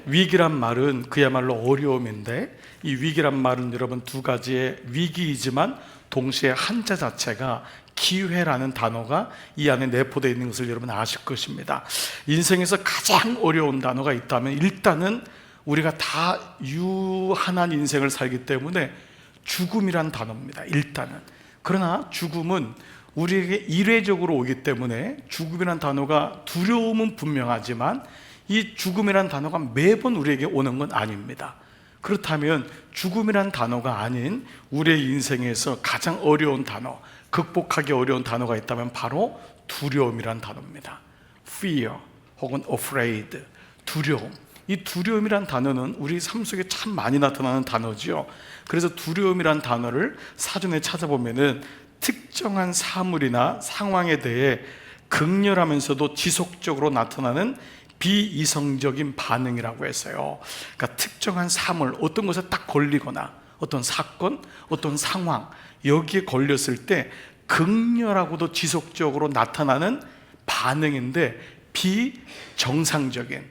위기란 말은 그야말로 어려움인데, 이 위기란 말은 여러분 두 가지의 위기이지만 동시에 한자 자체가 기회라는 단어가 이 안에 내포되어 있는 것을 여러분 아실 것입니다. 인생에서 가장 어려운 단어가 있다면 일단은 우리가 다 유한한 인생을 살기 때문에 죽음이란 단어입니다. 일단은. 그러나 죽음은 우리에게 일회적으로 오기 때문에 죽음이란 단어가 두려움은 분명하지만 이 죽음이란 단어가 매번 우리에게 오는 건 아닙니다. 그렇다면 죽음이란 단어가 아닌 우리의 인생에서 가장 어려운 단어, 극복하기 어려운 단어가 있다면 바로 두려움이란 단어입니다. Fear 혹은 afraid, 두려움. 이 두려움이란 단어는 우리 삶 속에 참 많이 나타나는 단어죠. 그래서 두려움이란 단어를 사전에 찾아보면은 특정한 사물이나 상황에 대해 극렬하면서도 지속적으로 나타나는 비이성적인 반응이라고 했어요. 그러니까 특정한 사물, 어떤 것에 딱 걸리거나 어떤 사건, 어떤 상황, 여기에 걸렸을 때 극렬하고도 지속적으로 나타나는 반응인데 비정상적인,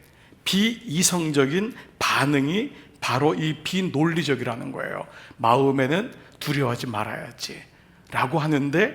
비이성적인 반응이 바로 이 비논리적이라는 거예요. 마음에는 두려워하지 말아야지 라고 하는데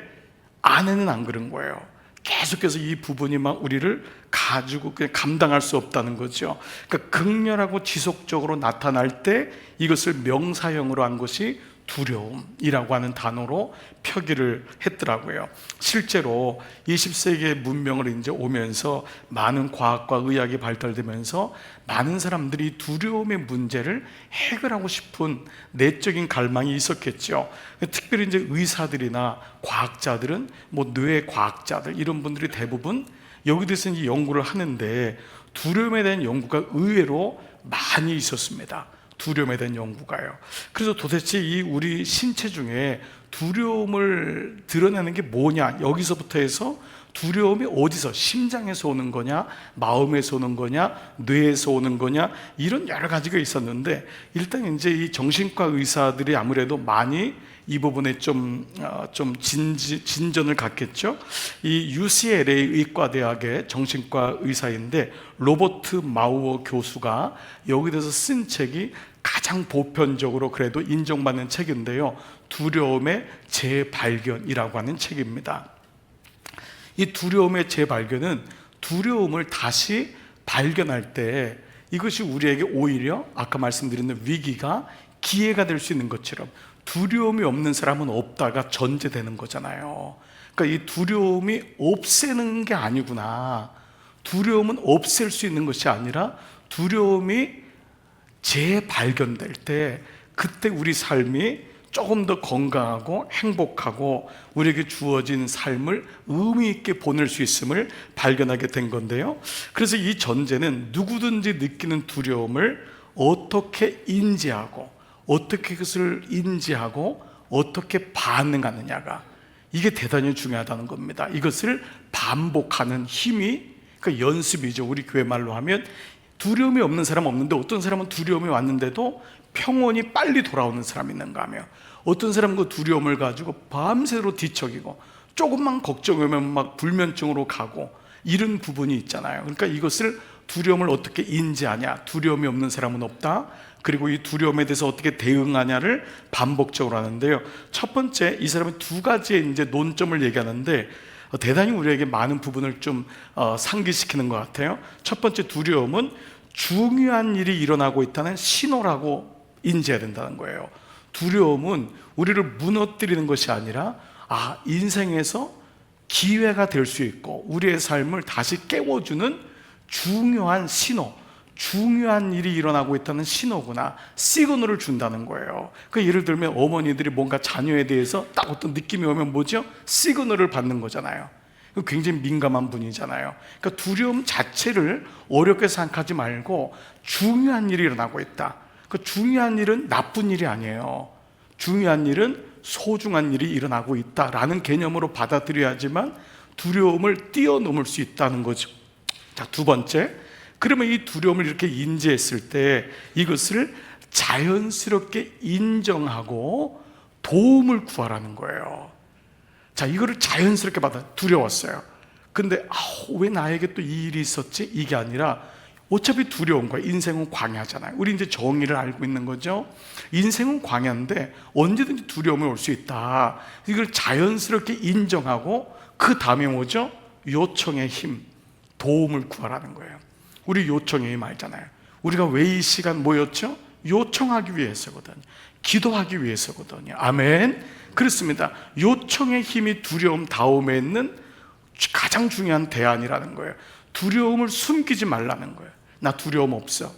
안에는 안 그런 거예요. 계속해서 이 부분이 막 우리를 가지고 그냥 감당할 수 없다는 거죠. 그러니까 극렬하고 지속적으로 나타날 때 이것을 명사형으로 한 것이 두려움이라고 하는 단어로 표기를 했더라고요. 실제로 20세기의 문명을 이제 오면서 많은 과학과 의학이 발달되면서 많은 사람들이 두려움의 문제를 해결하고 싶은 내적인 갈망이 있었겠죠. 특별히 이제 의사들이나 과학자들은 뇌 과학자들 이런 분들이 대부분 여기 대해서 이제 연구를 하는데 두려움에 대한 연구가 의외로 많이 있었습니다. 두려움에 대한 연구가요. 그래서 도대체 이 우리 신체 중에 두려움을 드러내는 게 뭐냐, 여기서부터 해서 두려움이 어디서, 심장에서 오는 거냐, 마음에서 오는 거냐, 뇌에서 오는 거냐, 이런 여러 가지가 있었는데 일단 이제 이 정신과 의사들이 아무래도 많이 이 부분에 좀 진전을 갖겠죠. 이 UCLA 의과대학의 정신과 의사인데 로버트 마우어 교수가 여기 대해서 쓴 책이 가장 보편적으로 그래도 인정받는 책인데요, 두려움의 재발견이라고 하는 책입니다. 이 두려움의 재발견은 두려움을 다시 발견할 때 이것이 우리에게 오히려 아까 말씀드린 위기가 기회가 될 수 있는 것처럼, 두려움이 없는 사람은 없다가 전제되는 거잖아요. 그러니까 이 두려움이 없애는 게 아니구나, 두려움은 없앨 수 있는 것이 아니라 두려움이 재발견될 때 그때 우리 삶이 조금 더 건강하고 행복하고 우리에게 주어진 삶을 의미 있게 보낼 수 있음을 발견하게 된 건데요, 그래서 이 전제는 누구든지 느끼는 두려움을 어떻게 인지하고 어떻게 그것을 인지하고 어떻게 반응하느냐가, 이게 대단히 중요하다는 겁니다. 이것을 반복하는 힘이, 그러니까 연습이죠. 우리 교회 말로 하면 두려움이 없는 사람 없는데 어떤 사람은 두려움이 왔는데도 평온이 빨리 돌아오는 사람이 있는가 하며, 어떤 사람은 그 두려움을 가지고 밤새도록 뒤척이고 조금만 걱정이 오면 막 불면증으로 가고 이런 부분이 있잖아요. 그러니까 이것을 두려움을 어떻게 인지하냐, 두려움이 없는 사람은 없다, 그리고 이 두려움에 대해서 어떻게 대응하냐를 반복적으로 하는데요, 첫 번째 이 사람은 두 가지의 이제 논점을 얘기하는데 대단히 우리에게 많은 부분을 좀 상기시키는 것 같아요. 첫 번째, 두려움은 중요한 일이 일어나고 있다는 신호라고 인지해야 된다는 거예요. 두려움은 우리를 무너뜨리는 것이 아니라 인생에서 기회가 될 수 있고 우리의 삶을 다시 깨워주는 중요한 신호, 중요한 일이 일어나고 있다는 신호구나, 시그널을 준다는 거예요. 예를 들면 어머니들이 뭔가 자녀에 대해서 딱 어떤 느낌이 오면 뭐죠? 시그널을 받는 거잖아요. 굉장히 민감한 분이잖아요. 그러니까 두려움 자체를 어렵게 생각하지 말고 중요한 일이 일어나고 있다. 그 중요한 일은 나쁜 일이 아니에요. 중요한 일은 소중한 일이 일어나고 있다라는 개념으로 받아들여야지만 두려움을 뛰어넘을 수 있다는 거죠. 자, 두 번째, 그러면 이 두려움을 이렇게 인지했을 때 이것을 자연스럽게 인정하고 도움을 구하라는 거예요. 자, 이거를 자연스럽게 받아. 두려웠어요. 근데 왜 나에게 또 이 일이 있었지? 이게 아니라 어차피 두려운 거야. 인생은 광야잖아요. 우리 이제 정의를 알고 있는 거죠. 인생은 광야인데 언제든지 두려움이 올 수 있다. 이걸 자연스럽게 인정하고 그 다음에 뭐죠? 요청의 힘, 도움을 구하라는 거예요. 우리 요청의 힘 알잖아요. 우리가 왜 이 시간 모였죠? 요청하기 위해서거든요. 기도하기 위해서거든요. 아멘. 그렇습니다. 요청의 힘이 두려움 다음에 있는 가장 중요한 대안이라는 거예요. 두려움을 숨기지 말라는 거예요. 나 두려움 없어.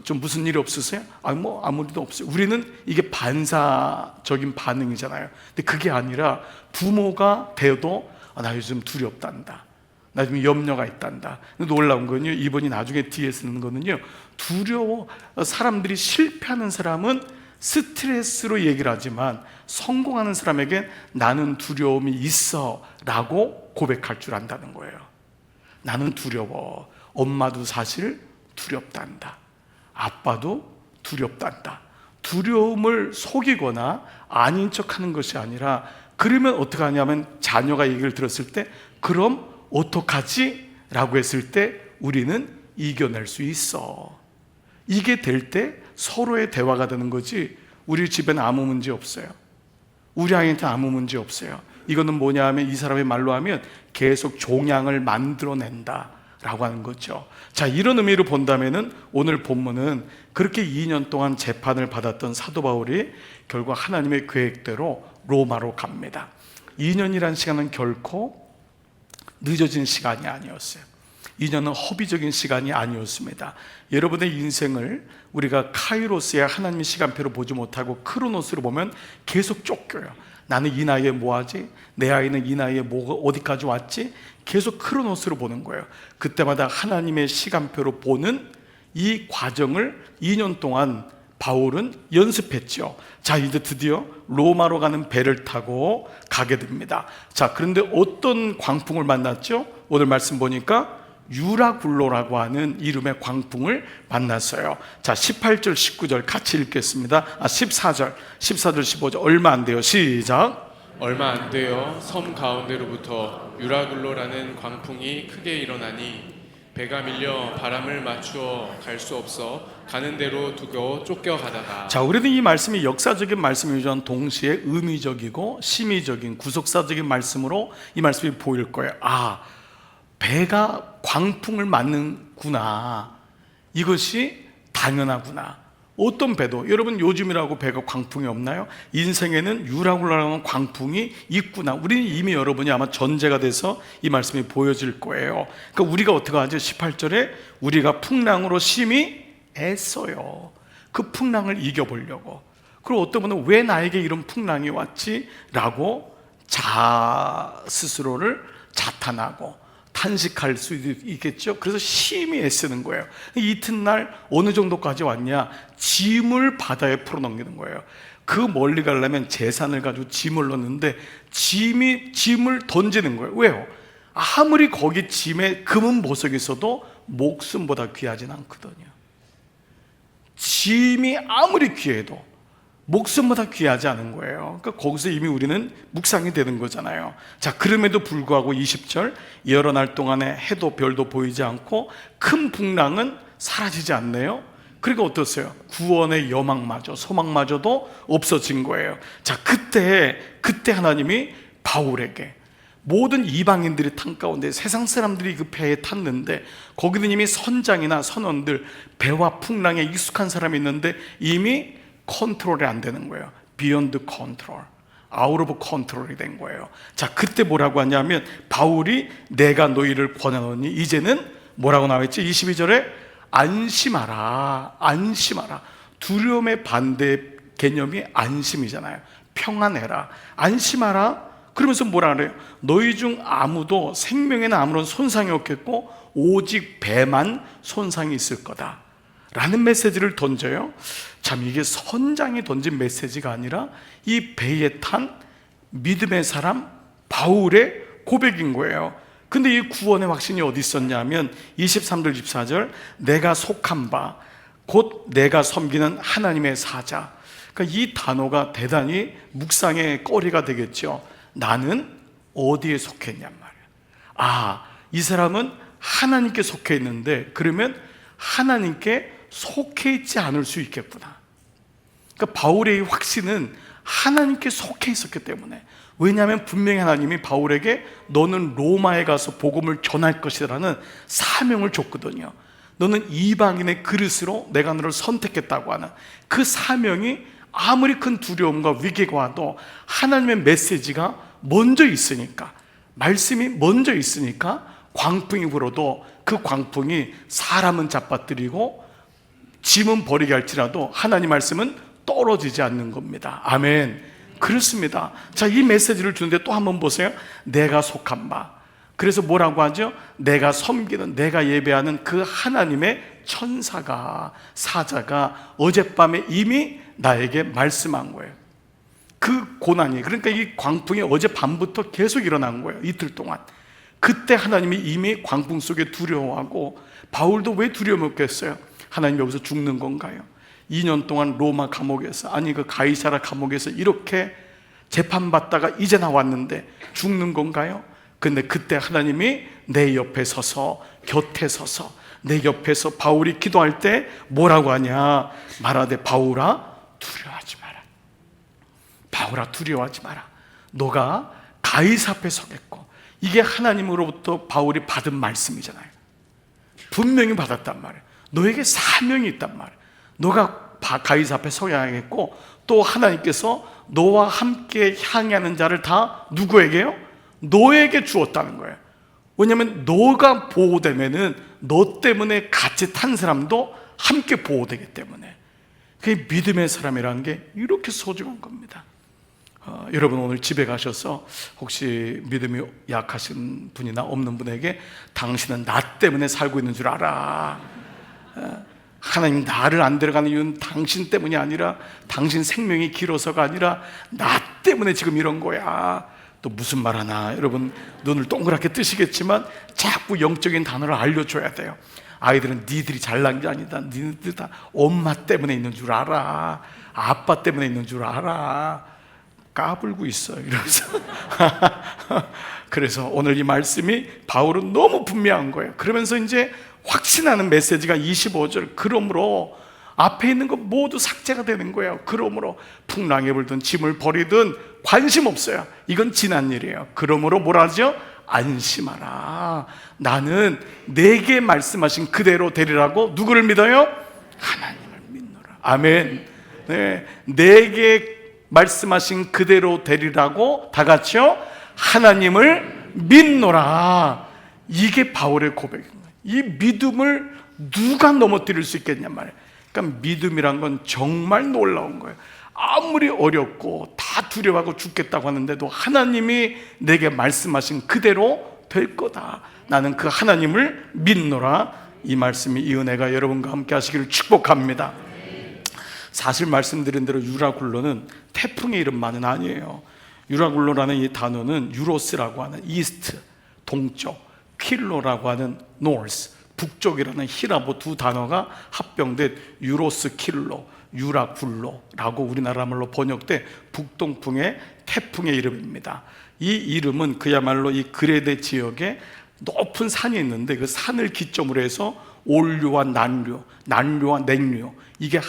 좀 무슨 일이 없으세요? 아무 일도 없어요. 우리는 이게 반사적인 반응이잖아요. 근데 그게 아니라 부모가 돼도 나 요즘 두렵단다. 나 지금 염려가 있단다. 놀라운 건요, 이번이 나중에 뒤에 쓰는 거는요, 두려워. 사람들이 실패하는 사람은 스트레스로 얘기를 하지만 성공하는 사람에게 나는 두려움이 있어 라고 고백할 줄 안다는 거예요. 나는 두려워. 엄마도 사실 두렵단다. 아빠도 두렵단다. 두려움을 속이거나 아닌 척하는 것이 아니라, 그러면 어떻게 하냐면 자녀가 얘기를 들었을 때 그럼 어떡하지? 라고 했을 때 우리는 이겨낼 수 있어. 이게 될 때 서로의 대화가 되는 거지, 우리 집에는 아무 문제 없어요. 우리 아이한테 아무 문제 없어요. 이거는 뭐냐 하면, 이 사람의 말로 하면 계속 종양을 만들어낸다 라고 하는 거죠. 자, 이런 의미로 본다면은 오늘 본문은 그렇게 2년 동안 재판을 받았던 사도 바울이 결국 하나님의 계획대로 로마로 갑니다. 2년이라는 시간은 결코 늦어진 시간이 아니었어요. 2년은 허비적인 시간이 아니었습니다. 여러분의 인생을 우리가 카이로스의 하나님의 시간표로 보지 못하고 크로노스로 보면 계속 쫓겨요. 나는 이 나이에 뭐 하지? 내 아이는 이 나이에 어디까지 왔지? 계속 크로노스로 보는 거예요. 그때마다 하나님의 시간표로 보는 이 과정을 2년 동안 바울은 연습했죠. 자, 이제 드디어 로마로 가는 배를 타고 가게 됩니다. 자, 그런데 어떤 광풍을 만났죠? 오늘 말씀 보니까 유라굴로라고 하는 이름의 광풍을 만났어요. 자, 18절 19절 같이 읽겠습니다. 14절 15절 얼마 안 돼요. 시작. 얼마 안 되어 섬 가운데로부터 유라굴로라는 광풍이 크게 일어나니 배가 밀려 바람을 맞추어 갈 수 없어 가는 대로 두고 쫓겨가다가. 자, 우리는 이 말씀이 역사적인 말씀이지만 동시에 의미적이고 심의적인 구속사적인 말씀으로 이 말씀이 보일 거예요. 배가 광풍을 맞는구나. 이것이 당연하구나. 어떤 배도, 여러분 요즘이라고 배가 광풍이 없나요? 인생에는 유라굴로라는 광풍이 있구나. 우리는 이미 여러분이 아마 전제가 돼서 이 말씀이 보여질 거예요. 그러니까 우리가 어떻게 하죠? 18절에 우리가 풍랑으로 심히 애써요. 그 풍랑을 이겨보려고. 그리고 어떤 분은 왜 나에게 이런 풍랑이 왔지? 라고 스스로를 자탄하고 탄식할 수도 있겠죠. 그래서 심히 애쓰는 거예요. 이튿날 어느 정도까지 왔냐? 짐을 바다에 풀어넘기는 거예요. 그 멀리 가려면 재산을 가지고 짐을 넣는데 짐을 던지는 거예요. 왜요? 아무리 거기 짐에 금은 보석이 있어도 목숨보다 귀하진 않거든요. 짐이 아무리 귀해도 목숨보다 귀하지 않은 거예요. 그러니까 거기서 이미 우리는 묵상이 되는 거잖아요. 자, 그럼에도 불구하고 20절 여러 날 동안에 해도 별도 보이지 않고 큰 풍랑은 사라지지 않네요. 그러니까 어떠세요? 구원의 여망마저 소망마저도 없어진 거예요. 자, 그때 하나님이 바울에게, 모든 이방인들이 탄 가운데 세상 사람들이 그 배에 탔는데 거기는 이미 선장이나 선원들, 배와 풍랑에 익숙한 사람이 있는데 이미 컨트롤이 안 되는 거예요. Beyond control, out of control이 된 거예요. 자, 그때 뭐라고 하냐면 바울이 내가 너희를 권하노니, 이제는 뭐라고 나와있지? 22절에 안심하라. 안심하라. 두려움의 반대 개념이 안심이잖아요. 평안해라. 안심하라. 그러면서 뭐라 그래요? 너희 중 아무도 생명에는 아무런 손상이 없겠고 오직 배만 손상이 있을 거다 라는 메시지를 던져요. 참, 이게 선장이 던진 메시지가 아니라 이 배에 탄 믿음의 사람 바울의 고백인 거예요. 근데 이 구원의 확신이 어디 있었냐면 23절 24절 내가 속한 바 곧 내가 섬기는 하나님의 사자. 그러니까 이 단어가 대단히 묵상의 거리가 되겠죠. 나는 어디에 속했냔 말이에요. 이 사람은 하나님께 속해 있는데, 그러면 하나님께 속해 있지 않을 수 있겠구나. 그러니까 바울의 확신은 하나님께 속해 있었기 때문에, 왜냐하면 분명히 하나님이 바울에게 너는 로마에 가서 복음을 전할 것이라는 사명을 줬거든요. 너는 이방인의 그릇으로 내가 너를 선택했다고 하는 그 사명이 아무리 큰 두려움과 위기가 와도 하나님의 메시지가 먼저 있으니까, 말씀이 먼저 있으니까 광풍이 불어도 그 광풍이 사람은 잡아뜨리고 짐은 버리게 할지라도 하나님 말씀은 떨어지지 않는 겁니다. 아멘. 그렇습니다. 자, 이 메시지를 주는데 또 한번 보세요. 내가 속한 바. 그래서 뭐라고 하죠? 내가 섬기는, 내가 예배하는 그 하나님의 천사가, 사자가 어젯밤에 이미 나에게 말씀한 거예요. 그 고난이, 그러니까 이 광풍이 어젯밤부터 계속 일어난 거예요. 이틀 동안. 그때 하나님이 이미 광풍 속에 두려워하고, 바울도 왜 두려움했겠어요? 하나님 여기서 죽는 건가요? 2년 동안 로마 감옥에서, 아니 그 가이사라 감옥에서 이렇게 재판받다가 이제 나왔는데 죽는 건가요? 근데 그때 하나님이 내 옆에 서서, 곁에 서서, 내 옆에서 바울이 기도할 때 뭐라고 하냐? 말하되 바울아 두려워하지 마라. 바울아 두려워하지 마라. 너가 가이사 앞에 서겠고. 이게 하나님으로부터 바울이 받은 말씀이잖아요. 분명히 받았단 말이에요. 너에게 사명이 있단 말이에요. 너가 가이사 앞에 서야겠고, 또 하나님께서 너와 함께 향하는 자를 다 누구에게요? 너에게 주었다는 거예요. 왜냐하면 너가 보호되면은 너 때문에 같이 탄 사람도 함께 보호되기 때문에. 그게 믿음의 사람이라는 게 이렇게 소중한 겁니다. 여러분 오늘 집에 가셔서 혹시 믿음이 약하신 분이나 없는 분에게 당신은 나 때문에 살고 있는 줄 알아. 하나님 나를 안 데려가는 이유는 당신 때문이 아니라, 당신 생명이 길어서가 아니라 나 때문에 지금 이런 거야. 또 무슨 말 하나, 여러분 눈을 동그랗게 뜨시겠지만 자꾸 영적인 단어를 알려줘야 돼요. 아이들은 니들이 잘난 게 아니다. 니들 다 엄마 때문에 있는 줄 알아. 아빠 때문에 있는 줄 알아. 까불고 있어 이러면서 그래서 오늘 이 말씀이 바울은 너무 분명한 거예요. 그러면서 이제 확신하는 메시지가 25절, 그러므로 앞에 있는 거 모두 삭제가 되는 거예요. 그러므로 풍랑에 불든 짐을 버리든 관심 없어요. 이건 지난 일이에요. 그러므로 뭐라 하죠? 안심하라. 나는 내게 말씀하신 그대로 되리라고. 누구를 믿어요? 하나님을 믿노라. 아멘. 네, 내게 말씀하신 그대로 되리라고 다 같이요. 하나님을 믿노라. 이게 바울의 고백인 거예요. 이 믿음을 누가 넘어뜨릴 수 있겠냔 말이에요. 그러니까 믿음이란 건 정말 놀라운 거예요. 아무리 어렵고 다 두려워하고 죽겠다고 하는데도 하나님이 내게 말씀하신 그대로 될 거다. 나는 그 하나님을 믿노라. 이 말씀이, 이 은혜가 여러분과 함께 하시기를 축복합니다. 사실 말씀드린 대로 유라굴로는 태풍의 이름만은 아니에요. 유라굴로라는 이 단어는 유로스라고 하는 이스트, 동쪽, 킬로라고 하는 노스, 북쪽이라는 히라보 두 단어가 합병된 유로스 킬로, 유라굴로라고 우리나라 말로 번역돼 북동풍의 태풍의 이름입니다. 이 이름은 그야말로 이 그레데 지역에 높은 산이 있는데 그 산을 기점으로 해서 온류와 난류, 난류와 냉류, 이게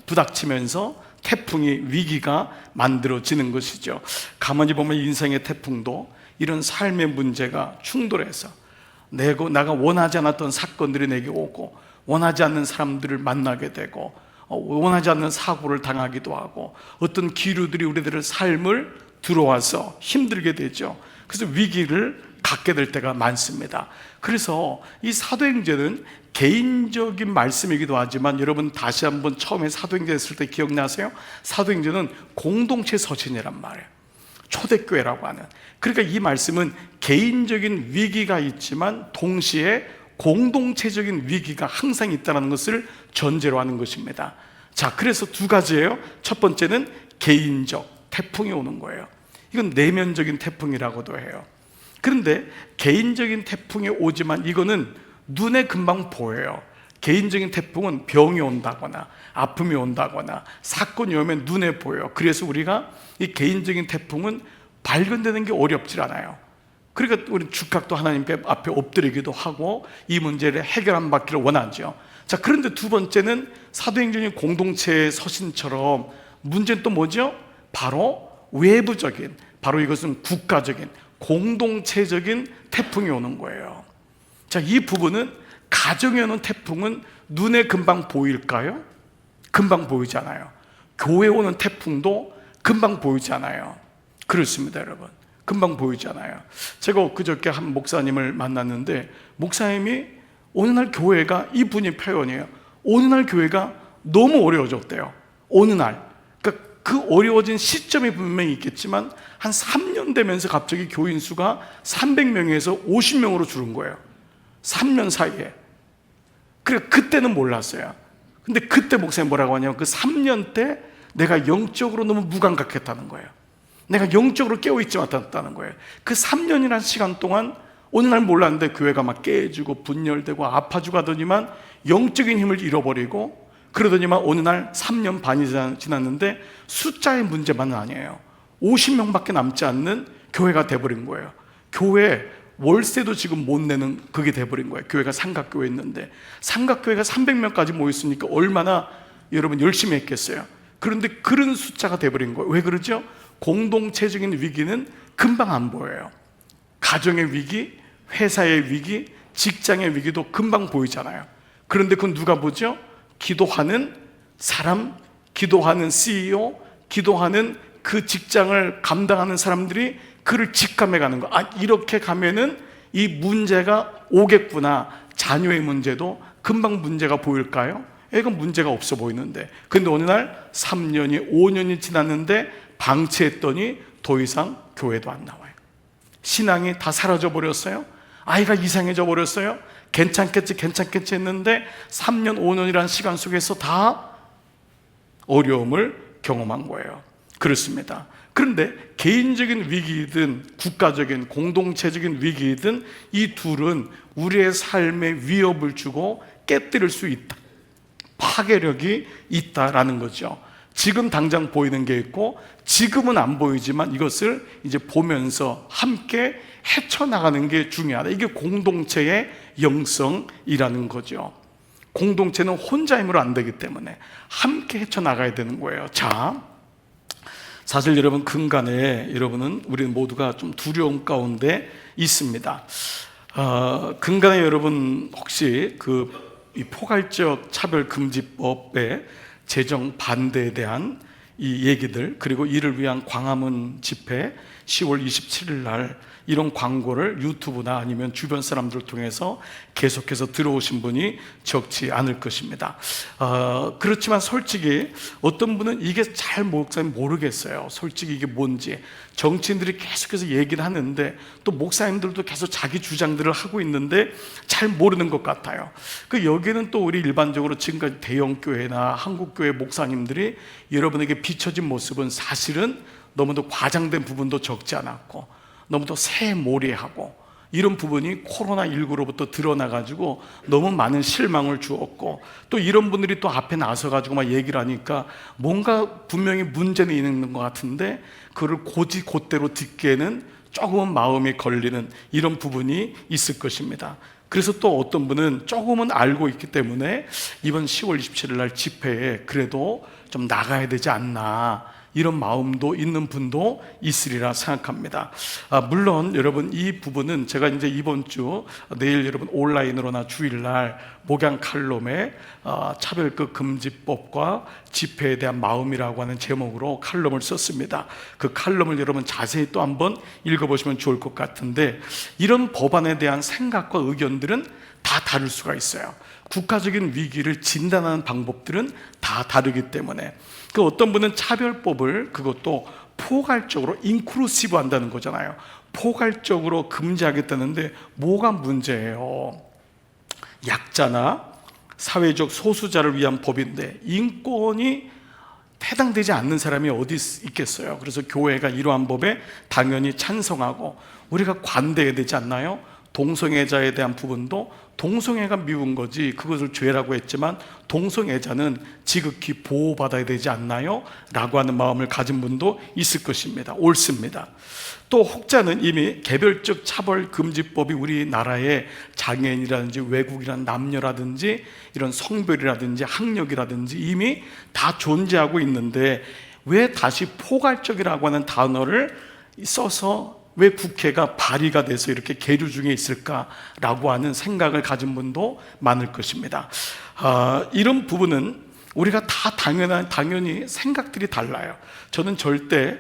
부닥치면서 태풍이, 위기가 만들어지는 것이죠. 가만히 보면 인생의 태풍도 이런 삶의 문제가 충돌해서 내가 원하지 않았던 사건들이 내게 오고, 원하지 않는 사람들을 만나게 되고, 원하지 않는 사고를 당하기도 하고, 어떤 기류들이 우리들의 삶을 들어와서 힘들게 되죠. 그래서 위기를 갖게 될 때가 많습니다. 그래서 이 사도행전은 개인적인 말씀이기도 하지만, 여러분 다시 한번 처음에 사도행전 했을 때 기억나세요? 사도행전은 공동체 서신이란 말이에요. 초대교회라고 하는. 그러니까 이 말씀은 개인적인 위기가 있지만 동시에 공동체적인 위기가 항상 있다는 것을 전제로 하는 것입니다. 자, 그래서 두 가지예요. 첫 번째는 개인적 태풍이 오는 거예요. 이건 내면적인 태풍이라고도 해요. 그런데 개인적인 태풍이 오지만 이거는 눈에 금방 보여요. 개인적인 태풍은 병이 온다거나 아픔이 온다거나 사건이 오면 눈에 보여요. 그래서 우리가 이 개인적인 태풍은 발견되는 게 어렵지 않아요. 그러니까 우리 즉각도 하나님 앞에 엎드리기도 하고 이 문제를 해결한 받기를 원하죠. 자, 그런데 두 번째는 사도행전의 공동체의 서신처럼 문제는 또 뭐죠? 바로 외부적인, 바로 이것은 국가적인, 공동체적인 태풍이 오는 거예요. 자, 이 부분은 가정에 오는 태풍은 눈에 금방 보일까요? 금방 보이지 않아요. 교회에 오는 태풍도 금방 보이지 않아요. 그렇습니다, 여러분. 금방 보이지 않아요. 제가 그저께 한 목사님을 만났는데 목사님이 어느 날 교회가, 이분이 표현이에요, 어느 날 교회가 너무 어려워졌대요. 어느 날. 그러니까 그 어려워진 시점이 분명히 있겠지만 한 3년 되면서 갑자기 교인 수가 300명에서 50명으로 줄은 거예요. 3년 사이에. 그래, 그때는 몰랐어요. 근데 그때 목사님 뭐라고 하냐면 그 3년 때 내가 영적으로 너무 무감각했다는 거예요. 내가 영적으로 깨어있지 못했다는 거예요. 그 3년이라는 시간 동안 어느 날 몰랐는데 교회가 막 깨지고 분열되고 아파지고 하더니만 영적인 힘을 잃어버리고 그러더니만 어느 날 3년 반이 지났는데 숫자의 문제만은 아니에요. 50명밖에 남지 않는 교회가 돼버린 거예요. 교회 월세도 지금 못 내는 그게 돼버린 거예요. 교회가 삼각교회 있는데 삼각교회가 300명까지 모였으니까 얼마나 여러분 열심히 했겠어요. 그런데 그런 숫자가 돼버린 거예요. 왜 그러죠? 공동체적인 위기는 금방 안 보여요. 가정의 위기, 회사의 위기, 직장의 위기도 금방 보이잖아요. 그런데 그건 누가 보죠? 기도하는 사람, 기도하는 CEO, 기도하는 그 직장을 감당하는 사람들이 그를 직감해 가는 거. 아, 이렇게 가면은 이 문제가 오겠구나. 자녀의 문제도 금방 문제가 보일까요? 이건 문제가 없어 보이는데, 근데 어느 날 3년이 5년이 지났는데 방치했더니 더 이상 교회도 안 나와요. 신앙이 다 사라져 버렸어요. 아이가 이상해져 버렸어요. 괜찮겠지 했는데 3년 5년이라는 시간 속에서 다 어려움을 경험한 거예요. 그렇습니다. 그런데 개인적인 위기이든 국가적인 공동체적인 위기이든 이 둘은 우리의 삶에 위협을 주고 깨뜨릴 수 있다, 파괴력이 있다라는 거죠. 지금 당장 보이는 게 있고 지금은 안 보이지만 이것을 이제 보면서 함께 헤쳐나가는 게 중요하다. 이게 공동체의 영성이라는 거죠. 공동체는 혼자 힘으로 안 되기 때문에 함께 헤쳐나가야 되는 거예요. 자, 사실 여러분 근간에 여러분은 우리 모두가 좀 두려움 가운데 있습니다. 근간에 여러분 혹시 이 포괄적 차별금지법의 제정 반대에 대한 이 얘기들, 그리고 이를 위한 광화문 집회 10월 27일 날 이런 광고를 유튜브나 아니면 주변 사람들을 통해서 계속해서 들어오신 분이 적지 않을 것입니다. 그렇지만 솔직히 어떤 분은 이게 잘 모르겠어요. 솔직히 이게 뭔지. 정치인들이 계속해서 얘기를 하는데 또 목사님들도 계속 자기 주장들을 하고 있는데 잘 모르는 것 같아요. 여기는 또 우리 일반적으로 지금까지 대형교회나 한국교회 목사님들이 여러분에게 비춰진 모습은 사실은 너무도 과장된 부분도 적지 않았고 너무도 새모리하고 이런 부분이 코로나19로부터 드러나가지고 너무 많은 실망을 주었고, 또 이런 분들이 또 앞에 나서가지고 막 얘기를 하니까 뭔가 분명히 문제는 있는 것 같은데 그걸 곧대로 듣기에는 조금은 마음이 걸리는 이런 부분이 있을 것입니다. 그래서 또 어떤 분은 조금은 알고 있기 때문에 이번 10월 27일 날 집회에 그래도 좀 나가야 되지 않나, 이런 마음도 있는 분도 있으리라 생각합니다. 물론 여러분 이 부분은 제가 이제 이번 주 내일 여러분 온라인으로나 주일날 목양 칼럼에 차별급 금지법과 집회에 대한 마음이라고 하는 제목으로 칼럼을 썼습니다. 그 칼럼을 여러분 자세히 또 한번 읽어보시면 좋을 것 같은데, 이런 법안에 대한 생각과 의견들은 다 다를 수가 있어요. 국가적인 위기를 진단하는 방법들은 다 다르기 때문에 어떤 분은 차별법을 그것도 포괄적으로 인클루시브 한다는 거잖아요. 포괄적으로 금지하겠다는데 뭐가 문제예요? 약자나 사회적 소수자를 위한 법인데 인권이 해당되지 않는 사람이 어디 있겠어요? 그래서 교회가 이러한 법에 당연히 찬성하고 우리가 관대해야 되지 않나요? 동성애자에 대한 부분도 동성애가 미운 거지 그것을 죄라고 했지만 동성애자는 지극히 보호받아야 되지 않나요? 라고 하는 마음을 가진 분도 있을 것입니다. 옳습니다. 또 혹자는 이미 개별적 차별금지법이 우리나라에 장애인이라든지 외국이라는 남녀라든지 이런 성별이라든지 학력이라든지 이미 다 존재하고 있는데 왜 다시 포괄적이라고 하는 단어를 써서 왜 국회가 발의가 돼서 이렇게 계류 중에 있을까라고 하는 생각을 가진 분도 많을 것입니다. 이런 부분은 우리가 다 당연히 생각들이 달라요. 저는 절대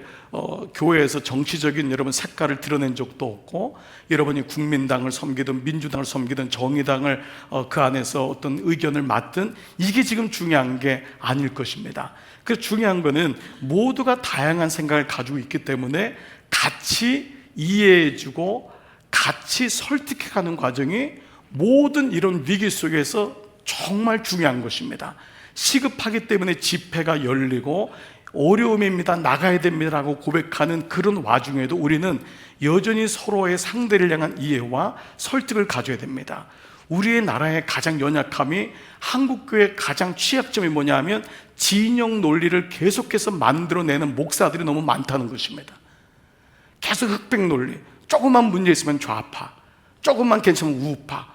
교회에서 정치적인 여러분 색깔을 드러낸 적도 없고, 여러분이 국민당을 섬기든 민주당을 섬기든 정의당을 그 안에서 어떤 의견을 맡든 이게 지금 중요한 게 아닐 것입니다. 그래서 중요한 거는 모두가 다양한 생각을 가지고 있기 때문에 같이 이해해주고 같이 설득해가는 과정이 모든 이런 위기 속에서 정말 중요한 것입니다. 시급하기 때문에 집회가 열리고 어려움입니다, 나가야 됩니다라고 고백하는 그런 와중에도 우리는 여전히 서로의 상대를 향한 이해와 설득을 가져야 됩니다. 우리의 나라의 가장 연약함이, 한국교회의 가장 취약점이 뭐냐면 진영 논리를 계속해서 만들어내는 목사들이 너무 많다는 것입니다. 계속 흑백 논리, 조금만 문제 있으면 좌파, 조금만 괜찮으면 우파,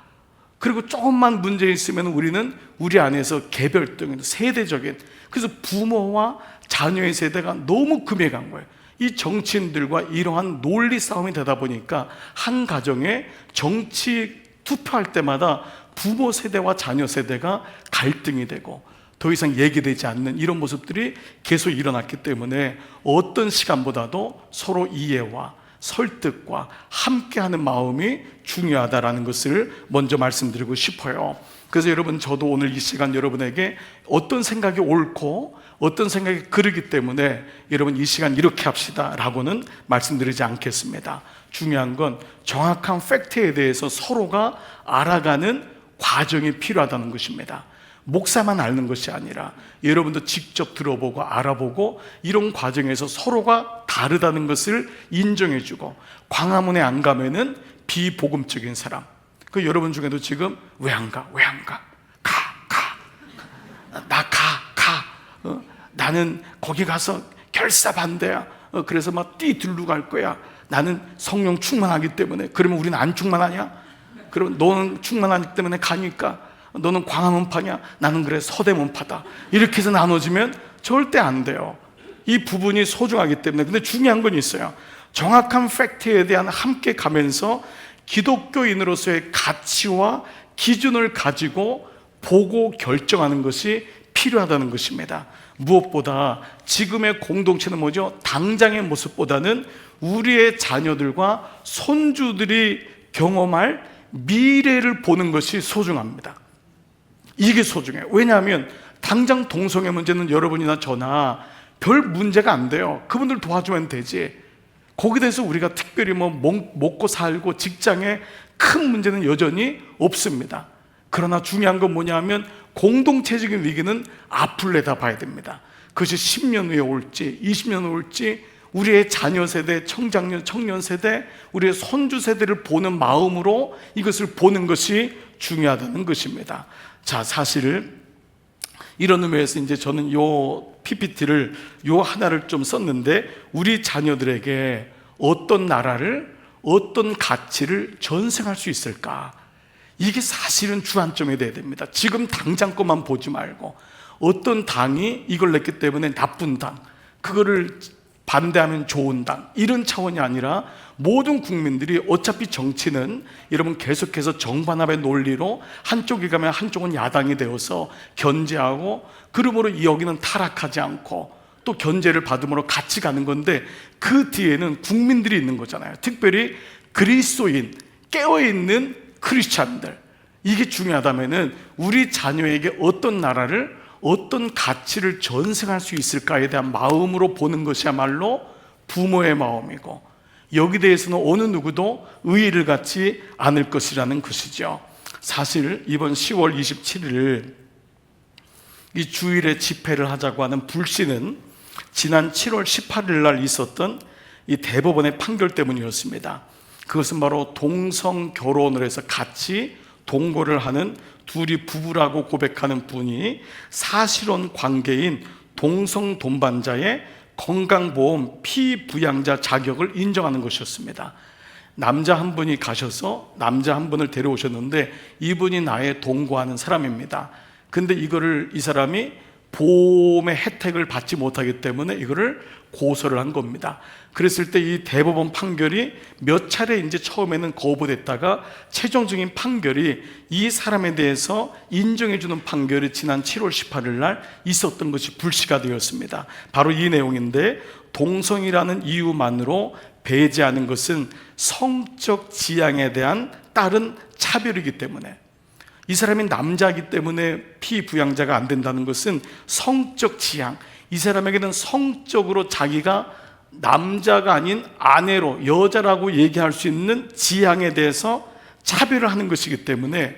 그리고 조금만 문제 있으면 우리는 우리 안에서 개별적인 세대적인, 그래서 부모와 자녀의 세대가 너무 금해간 거예요. 이 정치인들과 이러한 논리 싸움이 되다 보니까 한 가정에 정치 투표할 때마다 부모 세대와 자녀 세대가 갈등이 되고 더 이상 얘기되지 않는 이런 모습들이 계속 일어났기 때문에 어떤 시간보다도 서로 이해와 설득과 함께하는 마음이 중요하다라는 것을 먼저 말씀드리고 싶어요. 그래서 여러분, 저도 오늘 이 시간 여러분에게 어떤 생각이 옳고 어떤 생각이 그르기 때문에 여러분 이 시간 이렇게 합시다 라고는 말씀드리지 않겠습니다. 중요한 건 정확한 팩트에 대해서 서로가 알아가는 과정이 필요하다는 것입니다. 목사만 앓는 것이 아니라 여러분도 직접 들어보고 알아보고 이런 과정에서 서로가 다르다는 것을 인정해주고, 광화문에 안 가면은 비복음적인 사람, 그 여러분 중에도 지금 왜 안 가? 왜 안 가? 가. 나는 거기 가서 결사 반대야. 그래서 막 뛰들고 갈 거야. 나는 성령 충만하기 때문에. 그러면 우리는 안 충만하냐? 그러면 너는 충만하기 때문에 가니까. 너는 광화문파냐? 나는 그래 서대문파다. 이렇게 해서 나눠지면 절대 안 돼요. 이 부분이 소중하기 때문에. 근데 중요한 건 있어요. 정확한 팩트에 대한 함께 가면서 기독교인으로서의 가치와 기준을 가지고 보고 결정하는 것이 필요하다는 것입니다. 무엇보다 지금의 공동체는 뭐죠? 당장의 모습보다는 우리의 자녀들과 손주들이 경험할 미래를 보는 것이 소중합니다. 이게 소중해요. 왜냐하면 당장 동성애 문제는 여러분이나 저나 별 문제가 안 돼요. 그분들 도와주면 되지. 거기에 대해서 우리가 특별히 먹고 살고 직장에 큰 문제는 여전히 없습니다. 그러나 중요한 건 뭐냐면 공동체적인 위기는 앞을 내다봐야 됩니다. 그것이 10년 후에 올지 20년 후에 올지 우리의 자녀 세대, 청장년, 청년 세대, 우리의 손주 세대를 보는 마음으로 이것을 보는 것이 중요하다는 것입니다. 자, 사실 이런 의미에서 이제 저는 요 PPT를 요 하나를 좀 썼는데, 우리 자녀들에게 어떤 나라를, 어떤 가치를 전생할 수 있을까? 이게 사실은 주안점이 돼야 됩니다. 지금 당장 것만 보지 말고 어떤 당이 이걸 냈기 때문에 나쁜 당, 그거를 반대하면 좋은 당, 이런 차원이 아니라 모든 국민들이, 어차피 정치는 여러분 계속해서 정반합의 논리로 한쪽이 가면 한쪽은 야당이 되어서 견제하고, 그러므로 여기는 타락하지 않고 또 견제를 받음으로 같이 가는 건데, 그 뒤에는 국민들이 있는 거잖아요. 특별히 그리스도인, 깨어있는 크리스찬들, 이게 중요하다면은 우리 자녀에게 어떤 나라를, 어떤 가치를 전생할 수 있을까에 대한 마음으로 보는 것이야말로 부모의 마음이고, 여기 대해서는 어느 누구도 의의를 갖지 않을 것이라는 것이죠. 사실 이번 10월 27일 이 주일에 집회를 하자고 하는 불씨는 지난 7월 18일 날 있었던 이 대법원의 판결 때문이었습니다. 그것은 바로 동성 결혼을 해서 같이 동거를 하는 둘이 부부라고 고백하는 분이 사실혼 관계인 동성 동반자의 건강보험 피부양자 자격을 인정하는 것이었습니다. 남자 한 분이 가셔서 남자 한 분을 데려오셨는데 이분이 나의 동거하는 사람입니다. 근데 이거를 이 사람이 보험의 혜택을 받지 못하기 때문에 이거를 고소를 한 겁니다. 그랬을 때 이 대법원 판결이 몇 차례 이제 처음에는 거부됐다가 최종적인 판결이 이 사람에 대해서 인정해주는 판결이 지난 7월 18일 날 있었던 것이 불씨가 되었습니다. 바로 이 내용인데, 동성이라는 이유만으로 배제하는 것은 성적 지향에 대한 다른 차별이기 때문에, 이 사람이 남자이기 때문에 피부양자가 안 된다는 것은 성적 지향, 이 사람에게는 성적으로 자기가 남자가 아닌 아내로, 여자라고 얘기할 수 있는 지향에 대해서 차별을 하는 것이기 때문에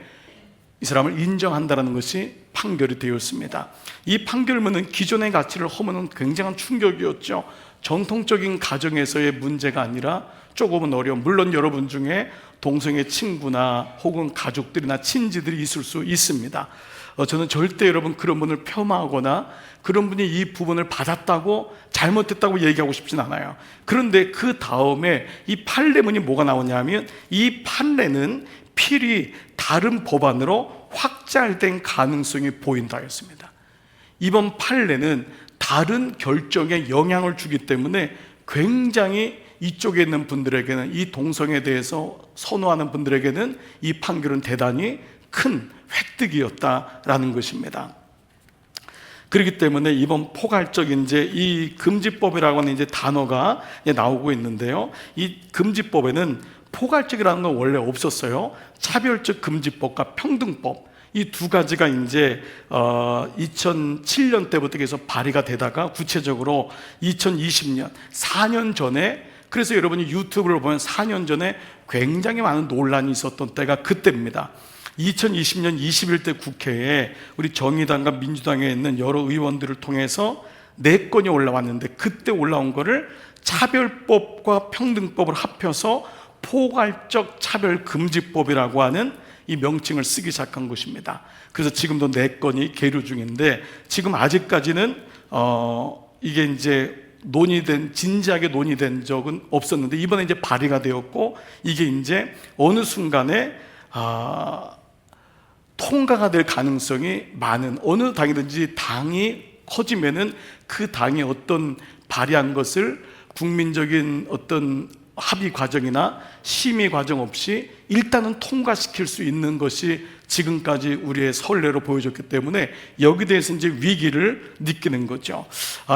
이 사람을 인정한다는 것이 판결이 되었습니다. 이 판결문은 기존의 가치를 허무는 굉장한 충격이었죠. 전통적인 가정에서의 문제가 아니라 조금은 어려운, 물론 여러분 중에 동성의 친구나 혹은 가족들이나 친지들이 있을 수 있습니다. 저는 절대 여러분 그런 분을 폄하하거나 그런 분이 이 부분을 받았다고 잘못했다고 얘기하고 싶진 않아요. 그런데 그 다음에 이 판례문이 뭐가 나오냐면, 이 판례는 필히 다른 법안으로 확장된 가능성이 보인다 했습니다. 이번 판례는 다른 결정에 영향을 주기 때문에 굉장히 이쪽에 있는 분들에게는, 이 동성에 대해서 선호하는 분들에게는 이 판결은 대단히 큰 획득이었다라는 것입니다. 그렇기 때문에 이번 포괄적 이 금지법이라고 하는 이제 단어가 나오고 있는데요. 이 금지법에는 포괄적이라는 건 원래 없었어요. 차별적 금지법과 평등법, 이 두 가지가 이제 2007년 때부터 계속 발의가 되다가 구체적으로 2020년 4년 전에, 그래서 여러분이 유튜브를 보면 4년 전에 굉장히 많은 논란이 있었던 때가 그때입니다. 2020년 21대 국회에 우리 정의당과 민주당에 있는 여러 의원들을 통해서 4건이 올라왔는데, 그때 올라온 거를 차별법과 평등법을 합해서 포괄적 차별금지법이라고 하는 이 명칭을 쓰기 시작한 것입니다. 그래서 지금도 4건이 계류 중인데, 지금 아직까지는 이게 이제 진지하게 논의된 적은 없었는데, 이번에 이제 발의가 되었고, 이게 이제 어느 순간에 통과가 될 가능성이 많은, 어느 당이든지 당이 커지면은 그 당이 어떤 발의한 것을 국민적인 어떤 합의 과정이나 심의 과정 없이 일단은 통과시킬 수 있는 것이 지금까지 우리의 선례로 보여줬기 때문에 여기 대해서 이제 위기를 느끼는 거죠.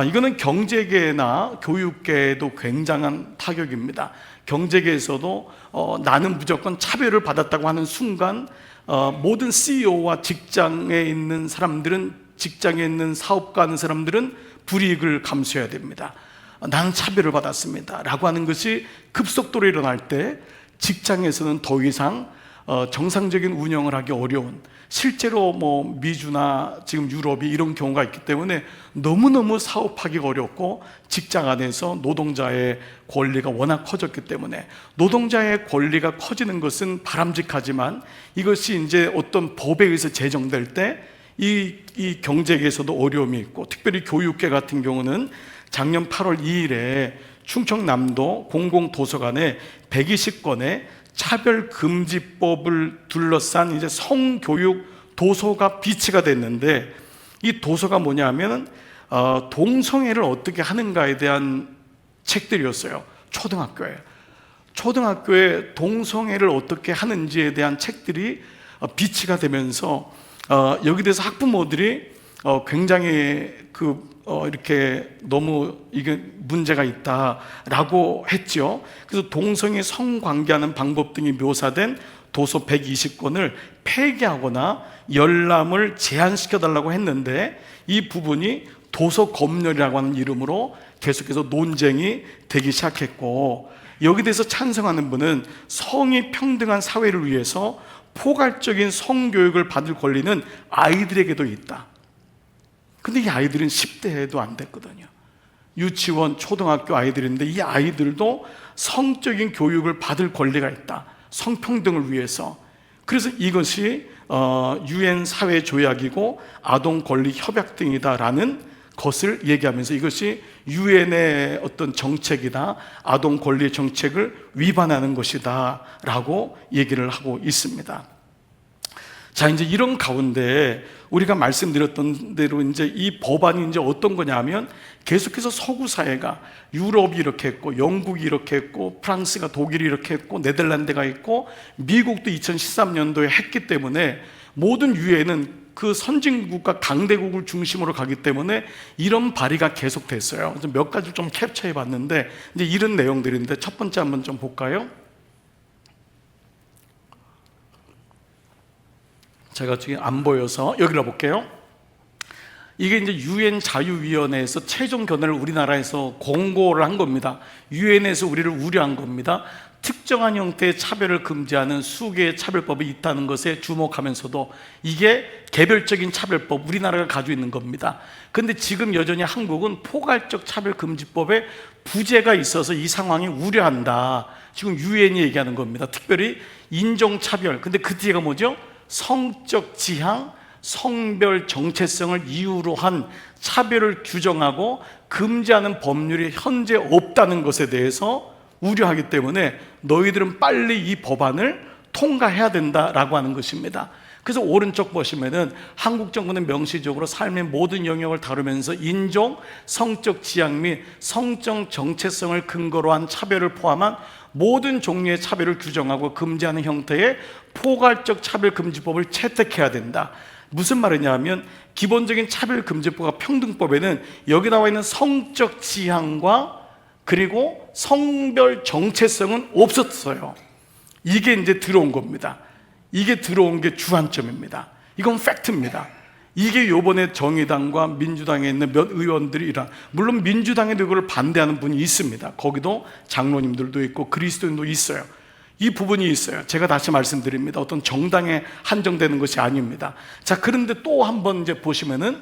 이거는 경제계나 교육계에도 굉장한 타격입니다. 경제계에서도 나는 무조건 차별을 받았다고 하는 순간 모든 CEO와 직장에 있는 사람들은, 직장에 있는 사업가 하는 사람들은 불이익을 감수해야 됩니다. 나는 차별을 받았습니다 라고 하는 것이 급속도로 일어날 때 직장에서는 더 이상 정상적인 운영을 하기 어려운, 실제로 뭐 미주나 지금 유럽이 이런 경우가 있기 때문에 너무너무 사업하기가 어렵고, 직장 안에서 노동자의 권리가 워낙 커졌기 때문에, 노동자의 권리가 커지는 것은 바람직하지만 이것이 이제 어떤 법에 의해서 제정될 때 이 경제계에서도 어려움이 있고, 특별히 교육계 같은 경우는 작년 8월 2일에 충청남도 공공도서관에 120건의 차별금지법을 둘러싼 이제 성교육 도서가 비치가 됐는데, 이 도서가 뭐냐면 동성애를 어떻게 하는가에 대한 책들이었어요. 초등학교에 동성애를 어떻게 하는지에 대한 책들이 비치가 되면서 여기 대해서 학부모들이 굉장히 이렇게 너무 이게 문제가 있다라고 했죠. 그래서 동성애 성관계하는 방법 등이 묘사된 도서 120권을 폐기하거나 열람을 제한시켜달라고 했는데, 이 부분이 도서 검열이라고 하는 이름으로 계속해서 논쟁이 되기 시작했고, 여기 대해서 찬성하는 분은 성이 평등한 사회를 위해서 포괄적인 성교육을 받을 권리는 아이들에게도 있다. 근데 이 아이들은 10대에도 안 됐거든요. 유치원, 초등학교 아이들인데 이 아이들도 성적인 교육을 받을 권리가 있다. 성평등을 위해서. 그래서 이것이 UN 사회 조약이고 아동 권리 협약 등이다라는 것을 얘기하면서 이것이 UN의 어떤 정책이다, 아동 권리 정책을 위반하는 것이다라고 얘기를 하고 있습니다. 자, 이제 이런 가운데 우리가 말씀드렸던 대로 이제 이 법안이 이제 어떤 거냐면 계속해서 서구 사회가 유럽이 이렇게 했고 영국이 이렇게 했고 프랑스가 독일이 이렇게 했고 네덜란드가 있고 미국도 2013년도에 했기 때문에 모든 유엔은 그 선진국과 강대국을 중심으로 가기 때문에 이런 발의가 계속됐어요. 그래서 몇 가지를 좀 캡처해 봤는데 이제 이런 내용들인데 첫 번째 한번 좀 볼까요? 제가 지금 안 보여서 여기로 볼게요. 이게 이제 UN 자유위원회에서 최종 견해를 우리나라에서 공고를 한 겁니다. UN에서 우리를 우려한 겁니다. 특정한 형태의 차별을 금지하는 수개의 차별법이 있다는 것에 주목하면서도 이게 개별적인 차별법, 우리나라가 가지고 있는 겁니다. 그런데 지금 여전히 한국은 포괄적 차별금지법에 부재가 있어서 이 상황이 우려한다. 지금 UN이 얘기하는 겁니다. 특별히 인종차별. 근데 그 뒤가 뭐죠? 성적 지향, 성별 정체성을 이유로 한 차별을 규정하고 금지하는 법률이 현재 없다는 것에 대해서 우려하기 때문에 너희들은 빨리 이 법안을 통과해야 된다라고 하는 것입니다. 그래서 오른쪽 보시면은 한국 정부는 명시적으로 삶의 모든 영역을 다루면서 인종, 성적 지향 및 성적 정체성을 근거로 한 차별을 포함한 모든 종류의 차별을 규정하고 금지하는 형태의 포괄적 차별금지법을 채택해야 된다. 무슨 말이냐면 기본적인 차별금지법과 평등법에는 여기 나와 있는 성적 지향과 그리고 성별 정체성은 없었어요. 이게 이제 들어온 겁니다. 이게 들어온 게 주안점입니다. 이건 팩트입니다. 이게 요번에 정의당과 민주당에 있는 몇 의원들이 물론 민주당에도 이걸 반대하는 분이 있습니다. 거기도 장로님들도 있고 그리스도인도 있어요. 이 부분이 있어요. 제가 다시 말씀드립니다. 어떤 정당에 한정되는 것이 아닙니다. 자, 그런데 또 한번 이제 보시면은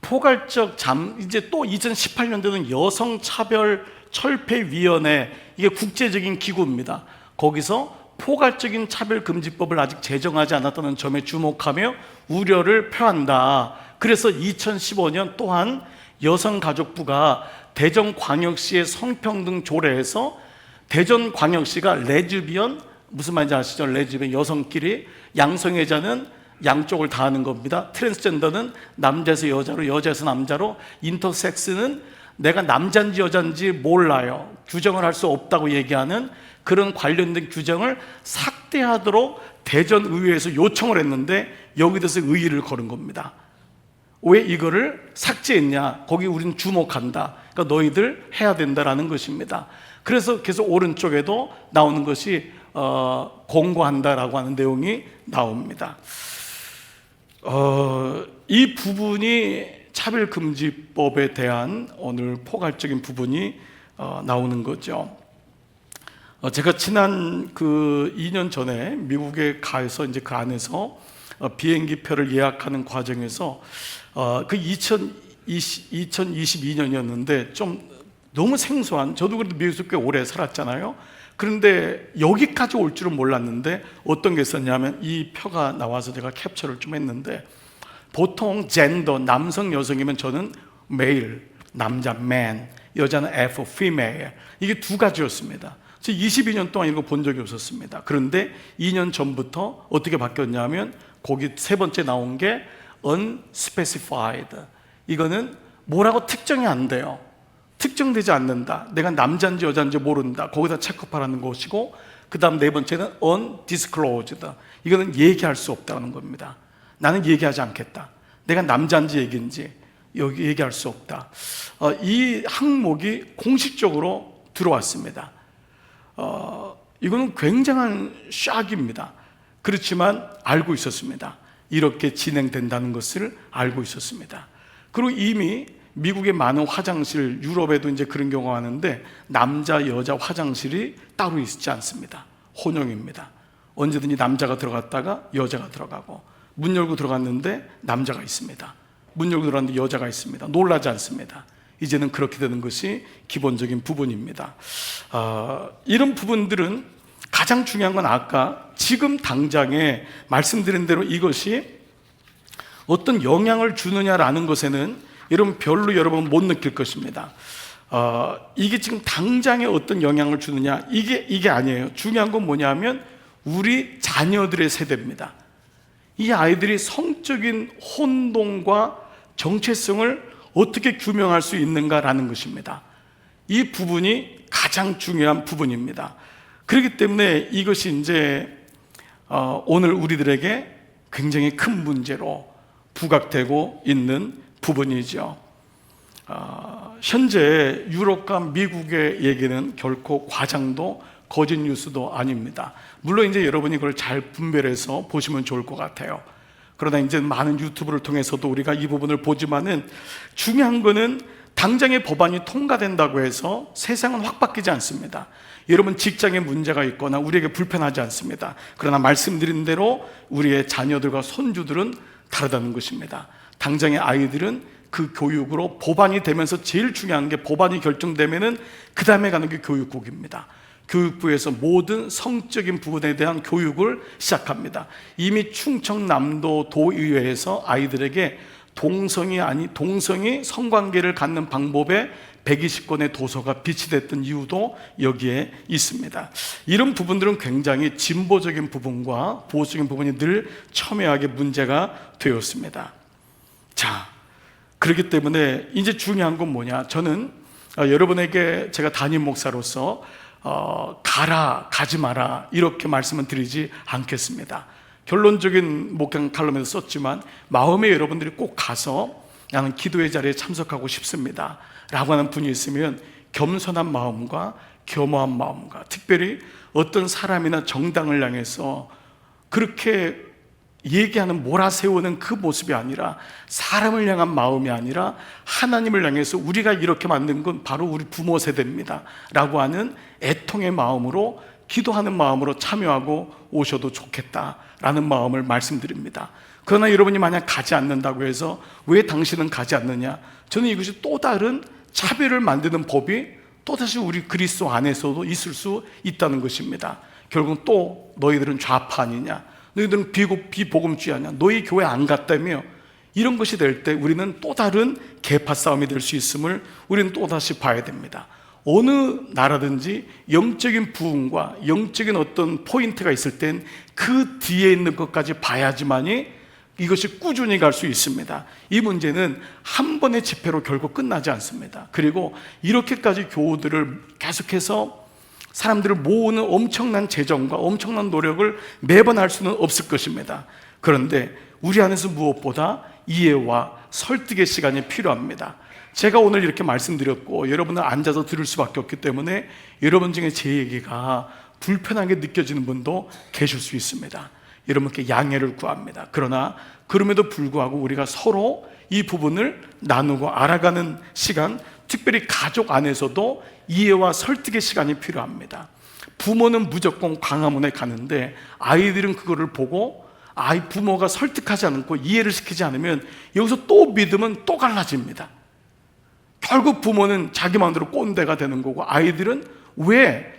포괄적 이제 또 2018년도는 여성차별철폐위원회, 이게 국제적인 기구입니다. 거기서 포괄적인 차별금지법을 아직 제정하지 않았다는 점에 주목하며 우려를 표한다. 그래서 2015년 또한 여성가족부가 대전광역시의 성평등 조례에서 대전광역시가 레즈비언, 무슨 말인지 아시죠? 레즈비언, 여성끼리, 양성애자는 양쪽을 다 하는 겁니다. 트랜스젠더는 남자에서 여자로, 여자에서 남자로, 인터섹스는 내가 남자인지 여자인지 몰라요, 규정을 할 수 없다고 얘기하는 그런 관련된 규정을 삭제하도록 대전의회에서 요청을 했는데 여기 대해서 의의를 거는 겁니다. 왜 이거를 삭제했냐? 거기 우리는 주목한다. 그러니까 너희들 해야 된다라는 것입니다. 그래서 계속 오른쪽에도 나오는 것이 공고한다라고 하는 내용이 나옵니다. 이 부분이 차별금지법에 대한 오늘 포괄적인 부분이 나오는 거죠. 제가 지난 2년 전에 미국에 가서 이제 그 안에서 비행기표를 예약하는 과정에서 그 2022년이었는데 좀 너무 생소한, 저도 그래도 미국에서 꽤 오래 살았잖아요. 그런데 여기까지 올 줄은 몰랐는데 어떤 게 있었냐면 이 표가 나와서 제가 캡처를 좀 했는데 보통 젠더, 남성, 여성이면 저는 male, 남자 man, 여자는 F, female, 이게 두 가지였습니다. 22년 동안 이거 본 적이 없었습니다. 그런데 2년 전부터 어떻게 바뀌었냐면 거기 세 번째 나온 게 unspecified, 이거는 뭐라고 특정이 안 돼요. 특정되지 않는다. 내가 남자인지 여자인지 모른다. 거기다 체크하라는 것이고, 그 다음 네 번째는 undisclosed, 이거는 얘기할 수 없다는 겁니다. 나는 얘기하지 않겠다. 내가 남자인지 얘기인지 여기 얘기할 수 없다. 이 항목이 공식적으로 들어왔습니다. 이거는 굉장한 샥입니다. 그렇지만 알고 있었습니다. 이렇게 진행된다는 것을 알고 있었습니다. 그리고 이미 미국의 많은 화장실, 유럽에도 이제 그런 경우가 많은데 남자, 여자 화장실이 따로 있지 않습니다. 혼용입니다. 언제든지 남자가 들어갔다가 여자가 들어가고, 문 열고 들어갔는데 남자가 있습니다. 문 열고 들어갔는데 여자가 있습니다. 놀라지 않습니다. 이제는 그렇게 되는 것이 기본적인 부분입니다. 이런 부분들은 가장 중요한 건 아까 지금 당장에 말씀드린 대로 이것이 어떤 영향을 주느냐라는 것에는 여러분 별로 여러분 못 느낄 것입니다. 이게 지금 당장에 어떤 영향을 주느냐 이게 아니에요. 중요한 건 뭐냐면 우리 자녀들의 세대입니다. 이 아이들이 성적인 혼동과 정체성을 어떻게 규명할 수 있는가라는 것입니다. 이 부분이 가장 중요한 부분입니다. 그렇기 때문에 이것이 이제 오늘 우리들에게 굉장히 큰 문제로 부각되고 있는 부분이죠. 현재 유럽과 미국의 얘기는 결코 과장도 거짓 뉴스도 아닙니다. 물론 이제 여러분이 그걸 잘 분별해서 보시면 좋을 것 같아요. 그러나 이제 많은 유튜브를 통해서도 우리가 이 부분을 보지만은 중요한 거는 당장의 법안이 통과된다고 해서 세상은 확 바뀌지 않습니다. 여러분 직장에 문제가 있거나 우리에게 불편하지 않습니다. 그러나 말씀드린 대로 우리의 자녀들과 손주들은 다르다는 것입니다. 당장의 아이들은 그 교육으로 법안이 되면서 제일 중요한 게 법안이 결정되면은 그 다음에 가는 게 교육국입니다. 교육부에서 모든 성적인 부분에 대한 교육을 시작합니다. 이미 충청남도 도의회에서 아이들에게 동성이 성관계를 갖는 방법에 120권의 도서가 비치됐던 이유도 여기에 있습니다. 이런 부분들은 굉장히 진보적인 부분과 보수적인 부분이 늘 첨예하게 문제가 되었습니다. 자, 그렇기 때문에 이제 중요한 건 뭐냐? 저는 여러분에게 제가 담임 목사로서 가지 마라 이렇게 말씀은 드리지 않겠습니다. 결론적인 목강 칼럼에서 썼지만 마음에 여러분들이 꼭 가서 나는 기도의 자리에 참석하고 싶습니다 라고 하는 분이 있으면 겸손한 마음과 겸허한 마음과 특별히 어떤 사람이나 정당을 향해서 그렇게 얘기하는 몰아세우는 그 모습이 아니라 사람을 향한 마음이 아니라 하나님을 향해서 우리가 이렇게 만든 건 바로 우리 부모 세대입니다 라고 하는 애통의 마음으로 기도하는 마음으로 참여하고 오셔도 좋겠다라는 마음을 말씀드립니다. 그러나 여러분이 만약 가지 않는다고 해서 왜 당신은 가지 않느냐? 저는 이것이 또 다른 차별을 만드는 법이 또다시 우리 그리스도 안에서도 있을 수 있다는 것입니다. 결국 또 너희들은 좌파 아니냐? 너희들은 비복음주의하냐? 너희 교회 안 갔다며? 이런 것이 될 때 우리는 또 다른 계파 싸움이 될 수 있음을 우리는 또다시 봐야 됩니다. 어느 나라든지 영적인 부흥과 영적인 어떤 포인트가 있을 땐 그 뒤에 있는 것까지 봐야지만이 이것이 꾸준히 갈 수 있습니다. 이 문제는 한 번의 집회로 결국 끝나지 않습니다. 그리고 이렇게까지 교우들을 계속해서 사람들을 모으는 엄청난 재정과 엄청난 노력을 매번 할 수는 없을 것입니다. 그런데 우리 안에서 무엇보다 이해와 설득의 시간이 필요합니다. 제가 오늘 이렇게 말씀드렸고 여러분은 앉아서 들을 수밖에 없기 때문에 여러분 중에 제 얘기가 불편하게 느껴지는 분도 계실 수 있습니다. 여러분께 양해를 구합니다. 그러나 그럼에도 불구하고 우리가 서로 이 부분을 나누고 알아가는 시간, 특별히 가족 안에서도 이해와 설득의 시간이 필요합니다. 부모는 무조건 광화문에 가는데 아이들은 그거를 보고 부모가 설득하지 않고 이해를 시키지 않으면 여기서 또 믿으면 또 갈라집니다. 결국 부모는 자기 마음대로 꼰대가 되는 거고 아이들은 왜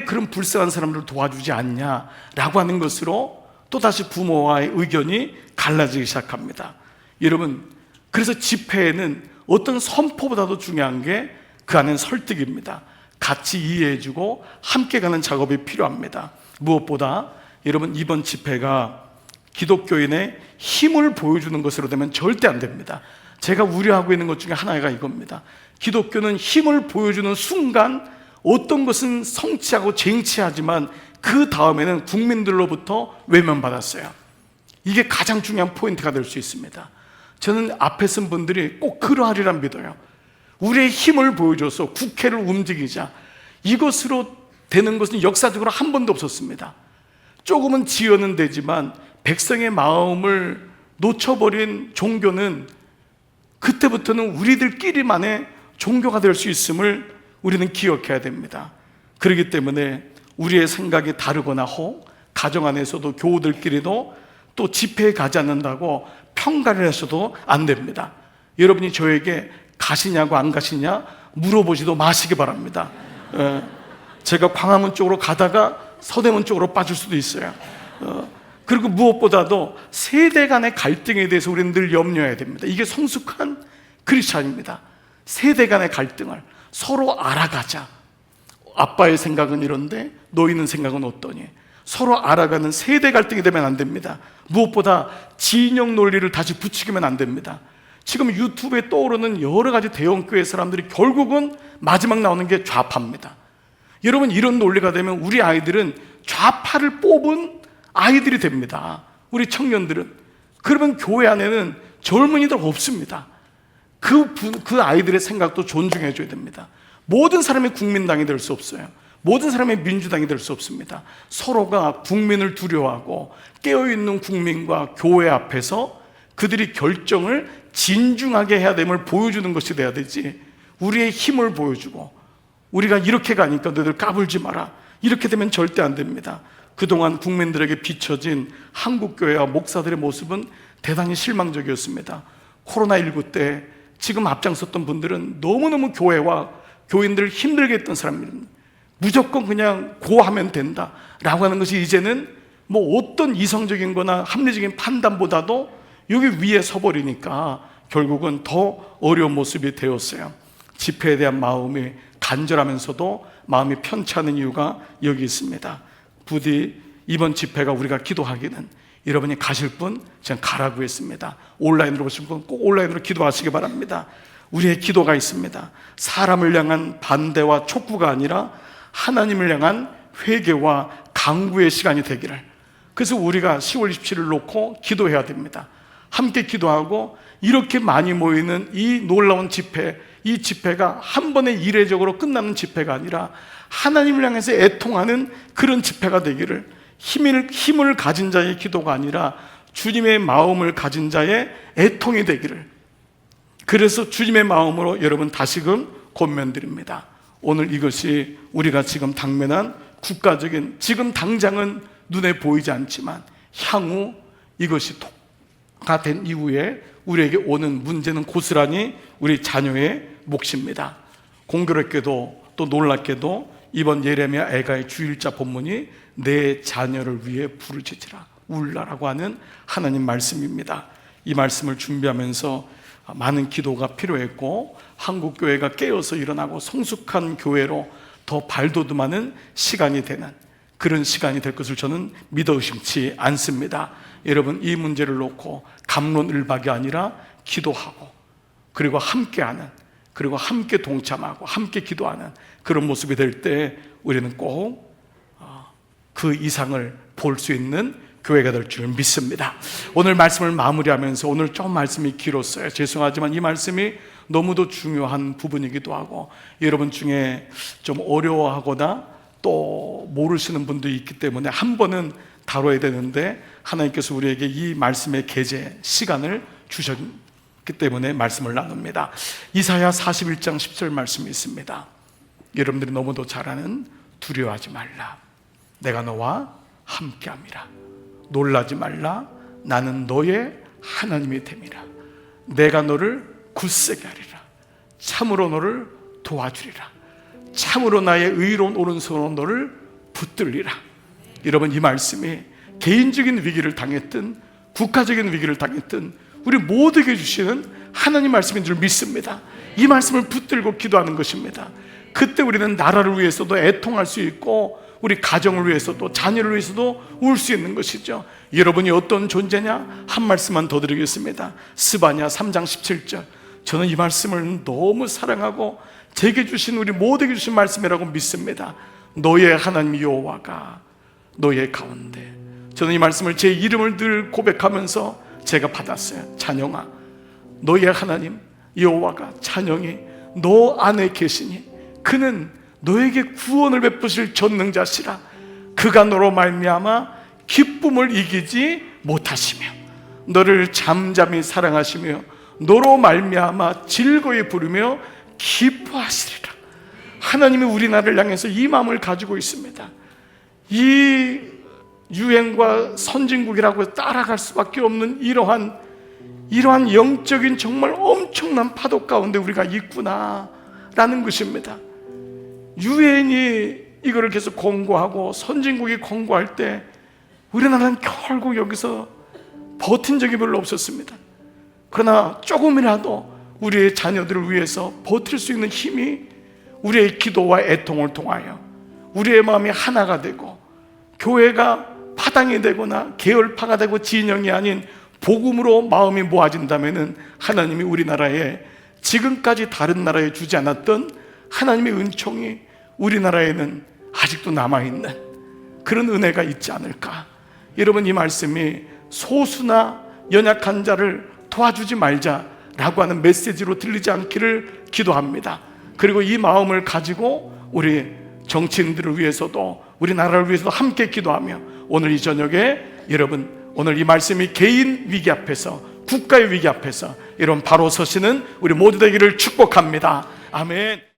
그런 불쌍한 사람들을 도와주지 않냐라고 하는 것으로 또다시 부모와의 의견이 갈라지기 시작합니다. 여러분, 그래서 집회에는 어떤 선포보다도 중요한 게 그 안엔 설득입니다. 같이 이해해주고 함께 가는 작업이 필요합니다. 무엇보다 여러분 이번 집회가 기독교인의 힘을 보여주는 것으로 되면 절대 안 됩니다. 제가 우려하고 있는 것 중에 하나가 이겁니다. 기독교는 힘을 보여주는 순간 어떤 것은 성취하고 쟁취하지만 그 다음에는 국민들로부터 외면받았어요. 이게 가장 중요한 포인트가 될 수 있습니다. 저는 앞에 쓴 분들이 꼭 그러하리라 믿어요. 우리의 힘을 보여줘서 국회를 움직이자. 이것으로 되는 것은 역사적으로 한 번도 없었습니다. 조금은 지연은 되지만 백성의 마음을 놓쳐버린 종교는 그때부터는 우리들끼리만의 종교가 될 수 있음을 우리는 기억해야 됩니다. 그렇기 때문에 우리의 생각이 다르거나 가정 안에서도 교우들끼리도 또 집회에 가지 않는다고 평가를 해서도 안 됩니다. 여러분이 저에게 가시냐고 안 가시냐 물어보지도 마시기 바랍니다. 제가 광화문 쪽으로 가다가 서대문 쪽으로 빠질 수도 있어요. 그리고 무엇보다도 세대 간의 갈등에 대해서 우리는 늘 염려해야 됩니다. 이게 성숙한 크리스찬입니다. 세대 간의 갈등을 서로 알아가자. 아빠의 생각은 이런데 너희는 생각은 어떠니? 서로 알아가는 세대 갈등이 되면 안 됩니다. 무엇보다 진영 논리를 다시 부추기면 안 됩니다. 지금 유튜브에 떠오르는 여러 가지 대형교회 사람들이 결국은 마지막 나오는 게 좌파입니다. 여러분, 이런 논리가 되면 우리 아이들은 좌파를 뽑은 아이들이 됩니다. 우리 청년들은. 그러면 교회 안에는 젊은이들 없습니다. 그 아이들의 생각도 존중해 줘야 됩니다. 모든 사람이 국민당이 될 수 없어요. 모든 사람이 민주당이 될 수 없습니다. 서로가 국민을 두려워하고 깨어있는 국민과 교회 앞에서 그들이 결정을 진중하게 해야 됨을 보여주는 것이 돼야 되지, 우리의 힘을 보여주고 우리가 이렇게 가니까 너희들 까불지 마라, 이렇게 되면 절대 안 됩니다. 그동안 국민들에게 비춰진 한국교회와 목사들의 모습은 대단히 실망적이었습니다. 코로나19 때 지금 앞장섰던 분들은 너무너무 교회와 교인들을 힘들게 했던 사람입니다. 무조건 그냥 고하면 된다라고 하는 것이 이제는 뭐 어떤 이성적인 거나 합리적인 판단보다도 여기 위에 서버리니까 결국은 더 어려운 모습이 되었어요. 집회에 대한 마음이 간절하면서도 마음이 편치 않은 이유가 여기 있습니다. 부디 이번 집회가 우리가 기도하기는, 여러분이 가실 분 그냥 가라고 했습니다. 온라인으로 보실 분 꼭 온라인으로 기도하시기 바랍니다. 우리의 기도가 있습니다. 사람을 향한 반대와 촉구가 아니라 하나님을 향한 회개와 강구의 시간이 되기를. 그래서 우리가 10월 27일 놓고 기도해야 됩니다. 함께 기도하고 이렇게 많이 모이는 이 놀라운 집회, 이 집회가 한 번에 이례적으로 끝나는 집회가 아니라 하나님을 향해서 애통하는 그런 집회가 되기를, 힘을 가진 자의 기도가 아니라 주님의 마음을 가진 자의 애통이 되기를. 그래서 주님의 마음으로 여러분 다시금 권면드립니다. 오늘 이것이 우리가 지금 당면한 국가적인, 지금 당장은 눈에 보이지 않지만 향후 이것이 가 된 이후에 우리에게 오는 문제는 고스란히 우리 자녀의 몫입니다. 공교롭게도 또 놀랍게도 이번 예레미야 애가의 주일자 본문이 내 자녀를 위해 부르짖으라 울라라고 하는 하나님 말씀입니다. 이 말씀을 준비하면서 많은 기도가 필요했고, 한국교회가 깨어서 일어나고 성숙한 교회로 더 발돋움하는 시간이 되는 그런 시간이 될 것을 저는 믿어 의심치 않습니다. 여러분, 이 문제를 놓고 갑론을박이 아니라 기도하고, 그리고 함께하는, 그리고 함께 동참하고 함께 기도하는 그런 모습이 될 때 우리는 꼭 그 이상을 볼 수 있는 교회가 될 줄 믿습니다. 오늘 말씀을 마무리하면서, 오늘 좀 말씀이 길었어요. 죄송하지만 이 말씀이 너무도 중요한 부분이기도 하고 여러분 중에 좀 어려워하거나 또 모르시는 분도 있기 때문에 한 번은 다뤄야 되는데, 하나님께서 우리에게 이 말씀의 계제, 시간을 주셨기 때문에 말씀을 나눕니다. 이사야 41장 10절 말씀이 있습니다. 여러분들이 너무도 잘 아는 두려워하지 말라, 내가 너와 함께함이라. 놀라지 말라, 나는 너의 하나님이 됨이라. 내가 너를 굳세게 하리라. 참으로 너를 도와주리라. 참으로 나의 의로운 오른손으로 너를 붙들리라. 여러분, 이 말씀이 개인적인 위기를 당했든 국가적인 위기를 당했든 우리 모두에게 주시는 하나님 말씀인 줄 믿습니다. 이 말씀을 붙들고 기도하는 것입니다. 그때 우리는 나라를 위해서도 애통할 수 있고 우리 가정을 위해서도 자녀를 위해서도 울 수 있는 것이죠. 여러분이 어떤 존재냐? 한 말씀만 더 드리겠습니다. 스바냐 3장 17절. 저는 이 말씀을 너무 사랑하고 제게 주신, 우리 모두에게 주신 말씀이라고 믿습니다. 너의 하나님 여호와가 너의 가운데. 저는 이 말씀을 제 이름을 늘 고백하면서 제가 받았어요. 찬영아, 너의 하나님 여호와가, 찬영이 너 안에 계시니 그는 너에게 구원을 베푸실 전능자시라. 그가 너로 말미암아 기쁨을 이기지 못하시며 너를 잠잠히 사랑하시며 너로 말미암아 즐거이 부르며 기뻐하시리라. 하나님이 우리나라를 향해서 이 마음을 가지고 있습니다. 이 유행과 선진국이라고 따라갈 수밖에 없는 이러한 이러한 영적인 정말 엄청난 파도 가운데 우리가 있구나라는 것입니다. 유엔이 이거를 계속 권고하고 선진국이 권고할 때 우리나라는 결국 여기서 버틴 적이 별로 없었습니다. 그러나 조금이라도 우리의 자녀들을 위해서 버틸 수 있는 힘이 우리의 기도와 애통을 통하여 우리의 마음이 하나가 되고 교회가 파당이 되거나 계열파가 되고 진영이 아닌 복음으로 마음이 모아진다면 하나님이 우리나라에 지금까지 다른 나라에 주지 않았던 하나님의 은총이 우리나라에는 아직도 남아있는 그런 은혜가 있지 않을까. 여러분, 이 말씀이 소수나 연약한 자를 도와주지 말자라고 하는 메시지로 들리지 않기를 기도합니다. 그리고 이 마음을 가지고 우리 정치인들을 위해서도 우리나라를 위해서도 함께 기도하며 오늘 이 저녁에 여러분, 오늘 이 말씀이 개인 위기 앞에서 국가의 위기 앞에서 이런 바로 서시는 우리 모두 되기를 축복합니다. 아멘.